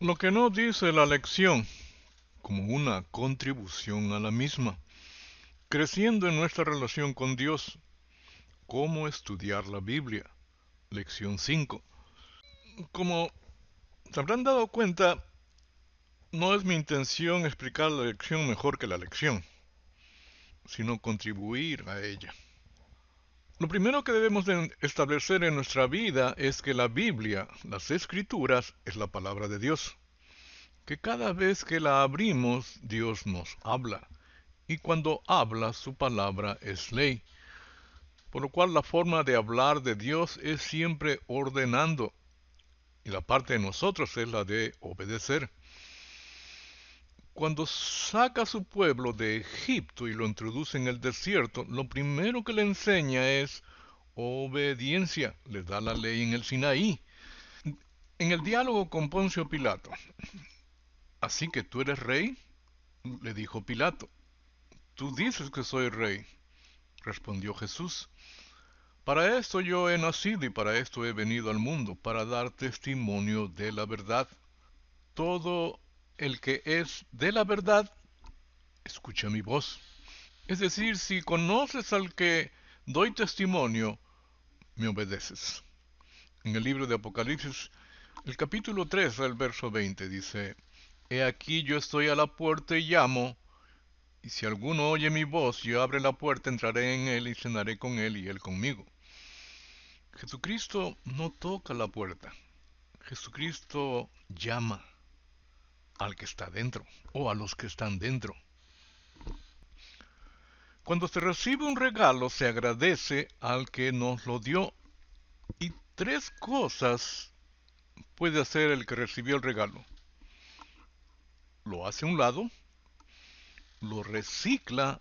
Lo que no dice la lección, como una contribución a la misma, creciendo en nuestra relación con Dios, cómo estudiar la Biblia, lección 5. Como se habrán dado cuenta, no es mi intención explicar la lección mejor que la lección, sino contribuir a ella. Lo primero que debemos de establecer en nuestra vida es que la Biblia, las Escrituras, es la palabra de Dios, que cada vez que la abrimos, Dios nos habla, y cuando habla, su palabra es ley, por lo cual la forma de hablar de Dios es siempre ordenando, y la parte de nosotros es la de obedecer. Cuando saca a su pueblo de Egipto y lo introduce en el desierto, lo primero que le enseña es obediencia, le da la ley en el Sinaí. En el diálogo con Poncio Pilato, así que tú eres rey, le dijo Pilato. Tú dices que soy rey, respondió Jesús. Para esto yo he nacido y para esto he venido al mundo, para dar testimonio de la verdad. Todo el que es de la verdad, escucha mi voz. Es decir, si conoces al que doy testimonio, me obedeces. En el libro de Apocalipsis, el capítulo 3, el verso 20 dice, He aquí yo estoy a la puerta y llamo, y si alguno oye mi voz y abre la puerta, entraré en él y cenaré con él y él conmigo. Jesucristo no toca la puerta. Jesucristo llama al que está dentro o a los que están dentro. Cuando se recibe un regalo, se agradece al que nos lo dio. Y tres cosas puede hacer el que recibió el regalo. Lo hace a un lado, lo recicla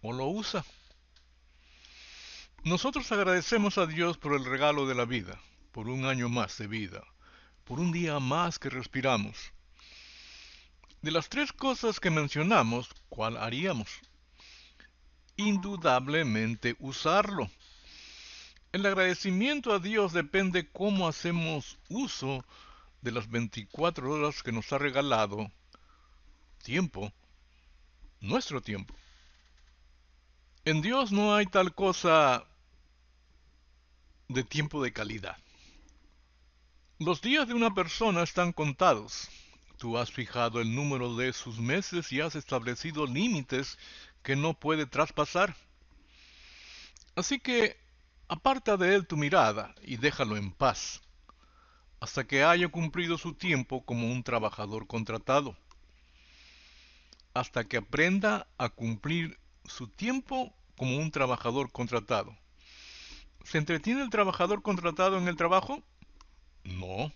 o lo usa. Nosotros agradecemos a Dios por el regalo de la vida, por un año más de vida, por un día más que respiramos. De las tres cosas que mencionamos, ¿cuál haríamos? Indudablemente usarlo. El agradecimiento a Dios depende cómo hacemos uso de las 24 horas que nos ha regalado, tiempo, nuestro tiempo. En Dios no hay tal cosa de tiempo de calidad. Los días de una persona están contados. Tú has fijado el número de sus meses y has establecido límites que no puede traspasar. Así que aparta de él tu mirada y déjalo en paz, hasta que haya cumplido su tiempo como un trabajador contratado, hasta que aprenda a cumplir su tiempo como un trabajador contratado. ¿Se entretiene el trabajador contratado en el trabajo? No.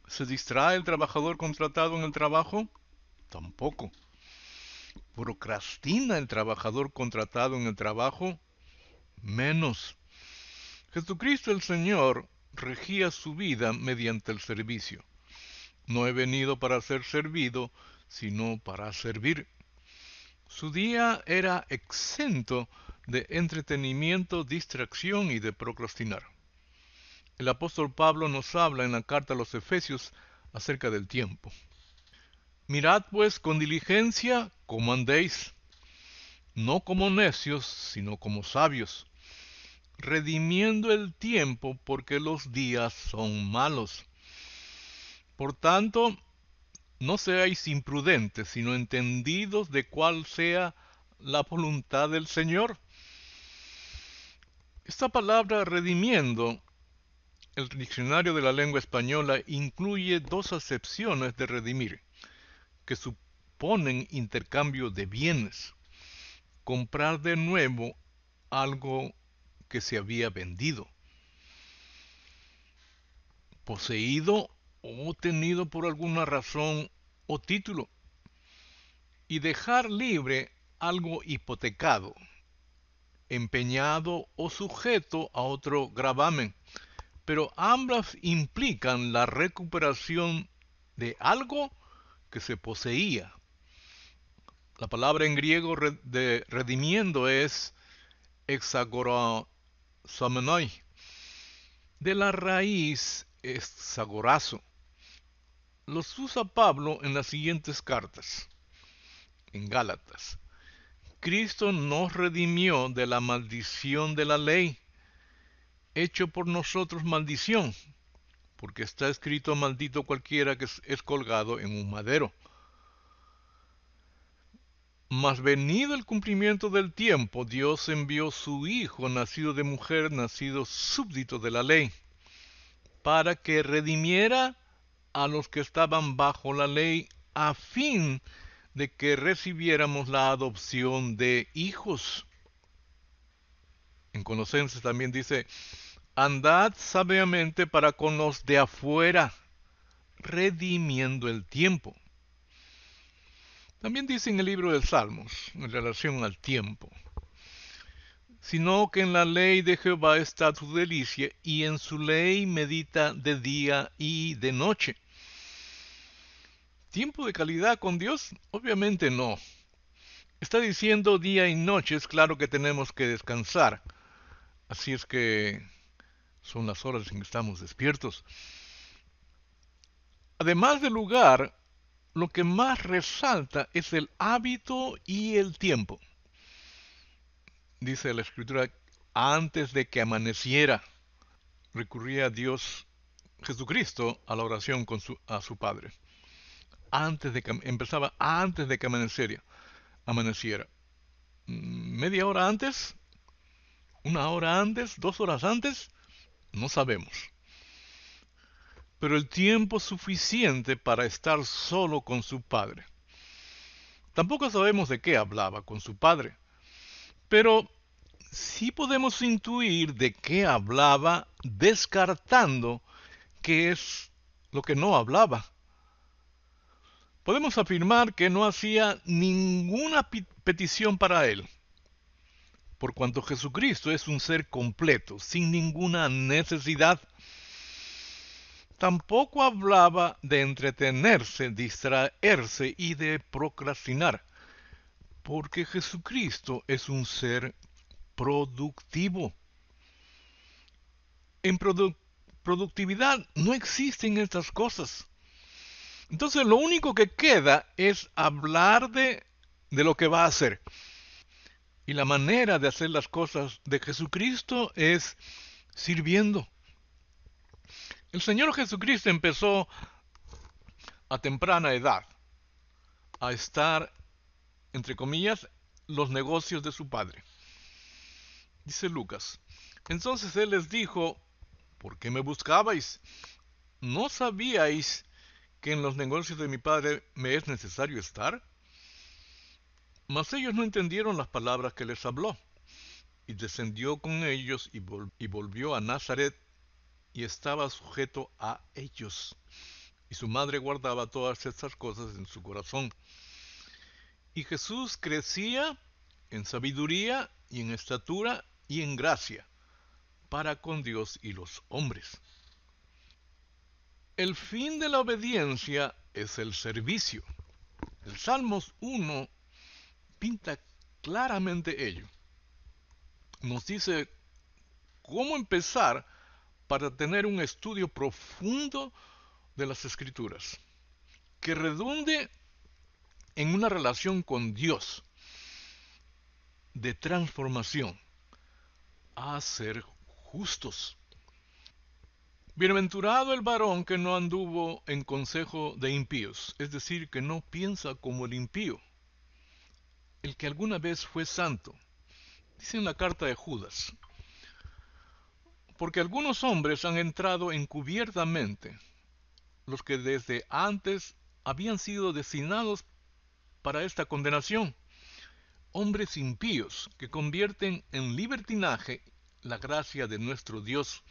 ¿Se distrae el trabajador contratado en el trabajo? Tampoco. ¿Procrastina el trabajador contratado en el trabajo? Menos. Jesucristo el Señor regía su vida mediante el servicio. No he venido para ser servido, sino para servir. Su día era exento de entretenimiento, distracción y de procrastinar. El apóstol Pablo nos habla en la carta a los Efesios acerca del tiempo. Mirad pues con diligencia cómo andéis, no como necios, sino como sabios, redimiendo el tiempo porque los días son malos. Por tanto, no seáis imprudentes, sino entendidos de cuál sea la voluntad del Señor. Esta palabra redimiendo, el diccionario de la lengua española incluye dos acepciones de redimir, que suponen intercambio de bienes, comprar de nuevo algo que se había vendido, poseído o tenido por alguna razón o título, y dejar libre algo hipotecado, empeñado o sujeto a otro gravamen, pero ambas implican la recuperación de algo que se poseía. La palabra en griego de redimiendo es hexagorazomenoi, de la raíz hexagorazo, los usa Pablo en las siguientes cartas, en Gálatas. Cristo nos redimió de la maldición de la ley, hecho por nosotros maldición, porque está escrito: maldito cualquiera que es colgado en un madero. Mas venido el cumplimiento del tiempo, Dios envió su Hijo, nacido de mujer, nacido súbdito de la ley, para que redimiera a los que estaban bajo la ley, a fin de que recibiéramos la adopción de hijos. En Colosenses también dice: andad sabiamente para con los de afuera, redimiendo el tiempo. También dice en el libro de Salmos, en relación al tiempo: sino que en la ley de Jehová está tu delicia, y en su ley medita de día y de noche. ¿Tiempo de calidad con Dios? Obviamente no. Está diciendo día y noche, es claro que tenemos que descansar. Así es que son las horas en que estamos despiertos. Además del lugar, lo que más resalta es el hábito y el tiempo. Dice la Escritura: antes de que amaneciera, recurría a Dios Jesucristo a la oración a su Padre. Empezaba antes de que amaneciera. ¿Media hora antes? ¿Una hora antes? ¿2 horas antes? No sabemos. Pero el tiempo suficiente para estar solo con su Padre. Tampoco sabemos de qué hablaba con su Padre, pero sí podemos intuir de qué hablaba, descartando qué es lo que no hablaba. Podemos afirmar que no hacía ninguna petición para él, por cuanto Jesucristo es un ser completo, sin ninguna necesidad. Tampoco hablaba de entretenerse, distraerse y de procrastinar, porque Jesucristo es un ser productivo. En productividad no existen estas cosas. Entonces lo único que queda es hablar de lo que va a hacer. Y la manera de hacer las cosas de Jesucristo es sirviendo. El Señor Jesucristo empezó a temprana edad a estar, entre comillas, los negocios de su padre. Dice Lucas: entonces él les dijo: ¿por qué me buscabais? ¿No sabíais que en los negocios de mi padre me es necesario estar? Mas ellos no entendieron las palabras que les habló. Y descendió con ellos y volvió a Nazaret, y estaba sujeto a ellos. Y su madre guardaba todas estas cosas en su corazón. Y Jesús crecía en sabiduría y en estatura y en gracia para con Dios y los hombres. El fin de la obediencia es el servicio. El Salmos 1 pinta claramente ello. Nos dice cómo empezar para tener un estudio profundo de las Escrituras, que redunde en una relación con Dios, de transformación, a ser justos. Bienaventurado el varón que no anduvo en consejo de impíos, es decir, que no piensa como el impío, el que alguna vez fue santo. Dice en la carta de Judas: porque algunos hombres han entrado encubiertamente, los que desde antes habían sido destinados para esta condenación, hombres impíos que convierten en libertinaje la gracia de nuestro Dios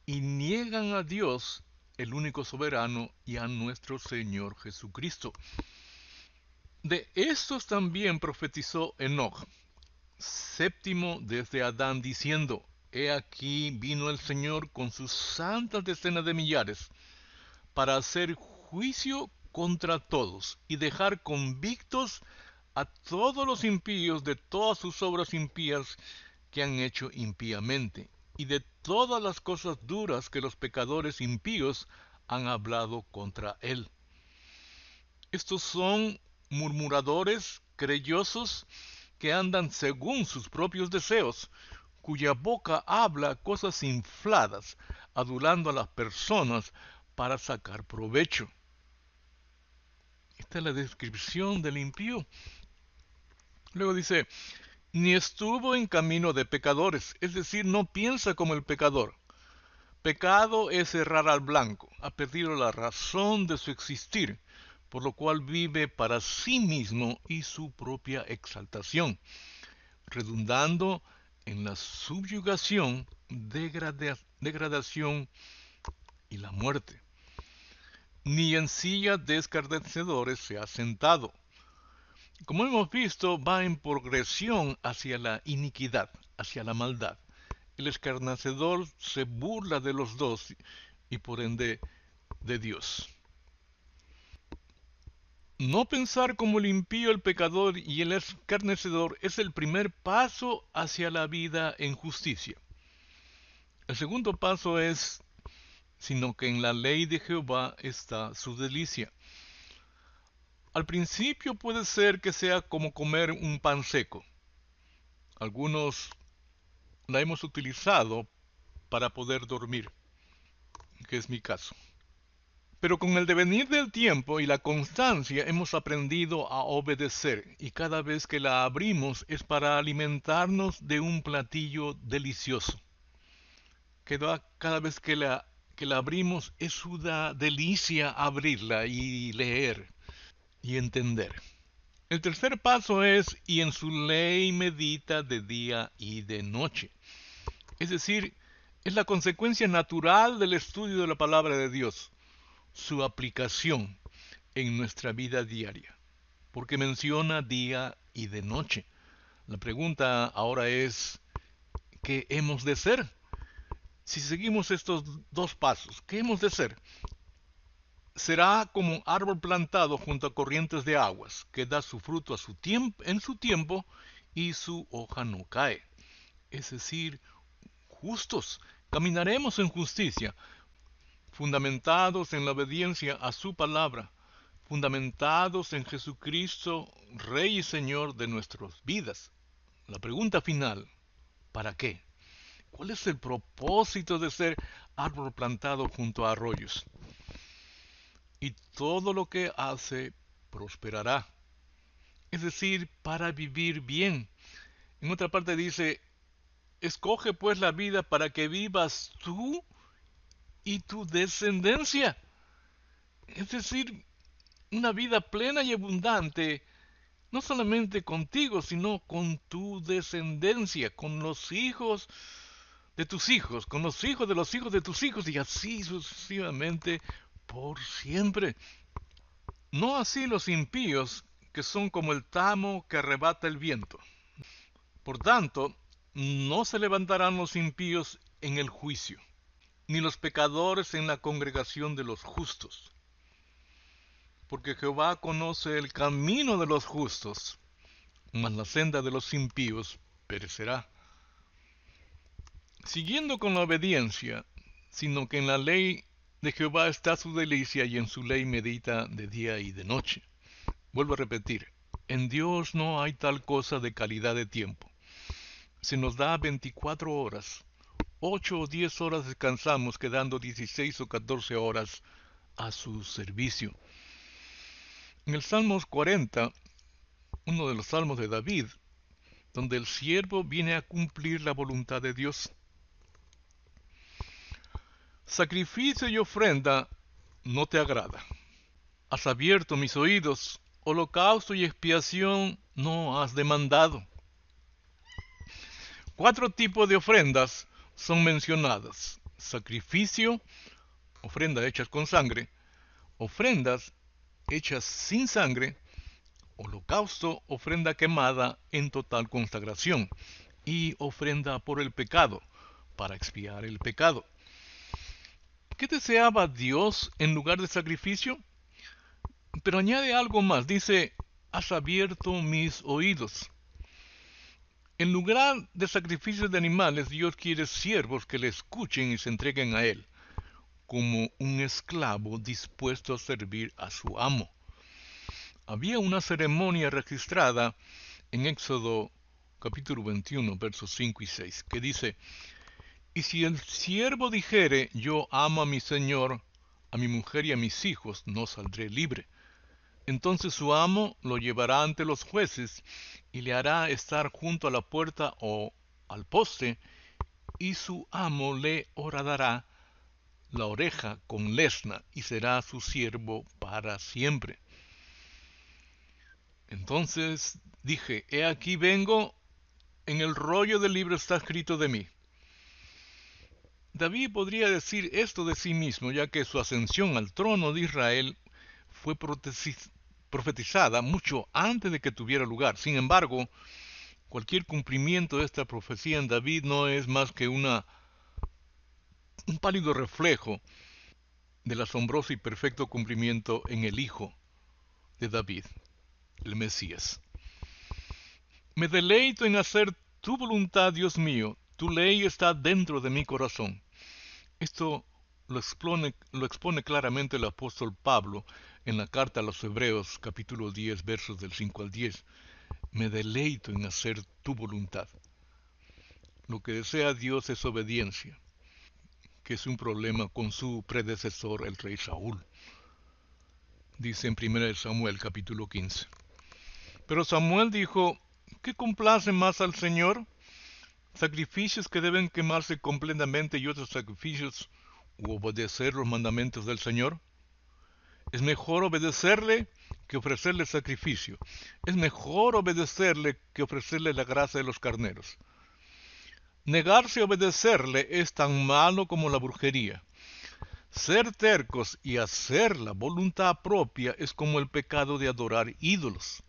y niegan a Dios, el único soberano, y a nuestro Señor Jesucristo. De estos también profetizó Enoc, séptimo desde Adán, diciendo: he aquí vino el Señor con sus santas decenas de millares, para hacer juicio contra todos, y dejar convictos a todos los impíos de todas sus obras impías que han hecho impíamente, y de todas las cosas duras que los pecadores impíos han hablado contra él. Estos son murmuradores, querellosos, que andan según sus propios deseos, cuya boca habla cosas infladas, adulando a las personas para sacar provecho. Esta es la descripción del impío. Luego dice, ni estuvo en camino de pecadores, es decir, no piensa como el pecador. Pecado es errar al blanco, ha perdido la razón de su existir, por lo cual vive para sí mismo y su propia exaltación, redundando en la subyugación, degradación y la muerte. Ni en silla de escarnecedores se ha sentado. Como hemos visto, va en progresión hacia la iniquidad, hacia la maldad. El escarnecedor se burla de los dos y por ende de Dios. No pensar como el impío, el pecador y el escarnecedor es el primer paso hacia la vida en justicia. El segundo paso es, sino que en la ley de Jehová está su delicia. Al principio puede ser que sea como comer un pan seco. Algunos la hemos utilizado para poder dormir, que es mi caso. Pero con el devenir del tiempo y la constancia hemos aprendido a obedecer, y cada vez que la abrimos es para alimentarnos de un platillo delicioso. Cada vez que la abrimos es una delicia abrirla y leer y entender. El tercer paso es, y en su ley medita de día y de noche. Es decir, es la consecuencia natural del estudio de la palabra de Dios, su aplicación en nuestra vida diaria, porque menciona día y de noche. La pregunta ahora es, ¿qué hemos de ser? Si seguimos estos dos pasos, ¿qué hemos de ser? Será como un árbol plantado junto a corrientes de aguas, que da su fruto en su tiempo y su hoja no cae. Es decir, justos, caminaremos en justicia, fundamentados en la obediencia a su palabra, fundamentados en Jesucristo, Rey y Señor de nuestras vidas. La pregunta final, ¿para qué? ¿Cuál es el propósito de ser árbol plantado junto a arroyos? Y todo lo que hace prosperará. Es decir, para vivir bien. En otra parte dice, escoge pues la vida para que vivas tú y tu descendencia. Es decir, una vida plena y abundante, no solamente contigo, sino con tu descendencia, con los hijos de tus hijos, con los hijos de tus hijos, y así sucesivamente por siempre. No así los impíos, que son como el tamo que arrebata el viento. Por tanto, no se levantarán los impíos en el juicio, ni los pecadores en la congregación de los justos. Porque Jehová conoce el camino de los justos, mas la senda de los impíos perecerá. Siguiendo con la obediencia, sino que en la ley de Jehová está su delicia y en su ley medita de día y de noche. Vuelvo a repetir, en Dios no hay tal cosa de calidad de tiempo. Se nos da 24 horas, 8 o 10 horas descansamos, quedando 16 o 14 horas a su servicio. En el Salmos 40, uno de los salmos de David, donde el siervo viene a cumplir la voluntad de Dios. Sacrificio y ofrenda no te agrada. Has abierto mis oídos, holocausto y expiación no has demandado. 4 tipos de ofrendas son mencionadas: sacrificio, ofrendas hechas con sangre; ofrendas hechas sin sangre; holocausto, ofrenda quemada en total consagración; y ofrenda por el pecado, para expiar el pecado. ¿Qué deseaba Dios en lugar de sacrificio? Pero añade algo más, dice, has abierto mis oídos. En lugar de sacrificios de animales, Dios quiere siervos que le escuchen y se entreguen a Él, como un esclavo dispuesto a servir a su amo. Había una ceremonia registrada en Éxodo capítulo 21, versos 5 y 6, que dice: Y si el siervo dijere, yo amo a mi señor, a mi mujer y a mis hijos, no saldré libre. Entonces su amo lo llevará ante los jueces y le hará estar junto a la puerta o al poste, y su amo le horadará la oreja con lesna y será su siervo para siempre. Entonces dije, he aquí vengo, en el rollo del libro está escrito de mí. David podría decir esto de sí mismo, ya que su ascensión al trono de Israel fue profetizada mucho antes de que tuviera lugar. Sin embargo, cualquier cumplimiento de esta profecía en David no es más que un pálido reflejo del asombroso y perfecto cumplimiento en el Hijo de David, el Mesías. Me deleito en hacer tu voluntad, Dios mío, tu ley está dentro de mi corazón. Esto lo expone claramente el apóstol Pablo en la carta a los Hebreos, capítulo 10, versos del 5 al 10. Me deleito en hacer tu voluntad. Lo que desea Dios es obediencia, que es un problema con su predecesor, el rey Saúl. Dice en 1 Samuel, capítulo 15. Pero Samuel dijo, ¿qué complace más al Señor? ¿Sacrificios que deben quemarse completamente y otros sacrificios u obedecer los mandamientos del Señor? Es mejor obedecerle que ofrecerle sacrificio. Es mejor obedecerle que ofrecerle la grasa de los carneros. Negarse a obedecerle es tan malo como la brujería. Ser tercos y hacer la voluntad propia es como el pecado de adorar ídolos.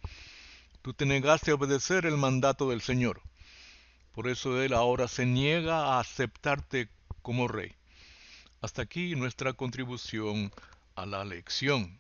Tú te negaste a obedecer el mandato del Señor. Por eso Él ahora se niega a aceptarte como rey. Hasta aquí nuestra contribución a la lección.